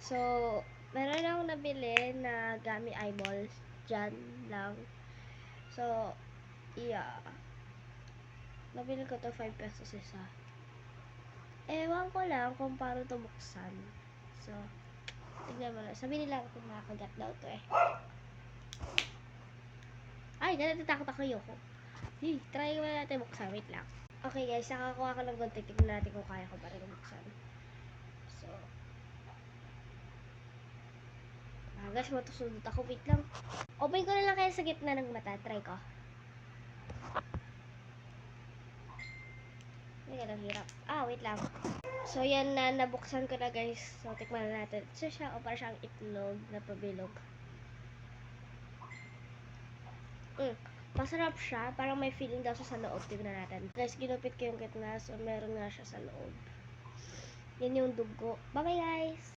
So, meron akong nabili na gummy eyeballs. Dyan lang. So, yeah. Nabili ko to 5 pesos isa. Ewan ko lang kung paano to buksan. So, tignan mo na. Sabi nila kung nakakagat daw to eh. Ay, natatakot ako yoko. Hey, try mo natin buksan. Wait lang. Okay guys, nakakuha ko ng gunting. Tignan natin kung kaya ko pa rin buksan. So, guys, matusunod ako. Wait lang. Open ko na lang kaya sa gitna ng mata. Try ko. Hindi ka hirap. Wait lang. So, yan na. Nabuksan ko na guys. So, tikman na natin. So, siya, o para siyang itlog na pabilog. Masarap siya. Parang may feeling daw siya sa loob. Tignan natin. Guys, ginupit ko yung gitna. So, meron nga siya sa loob. Yan yung dugo. Bye-bye guys!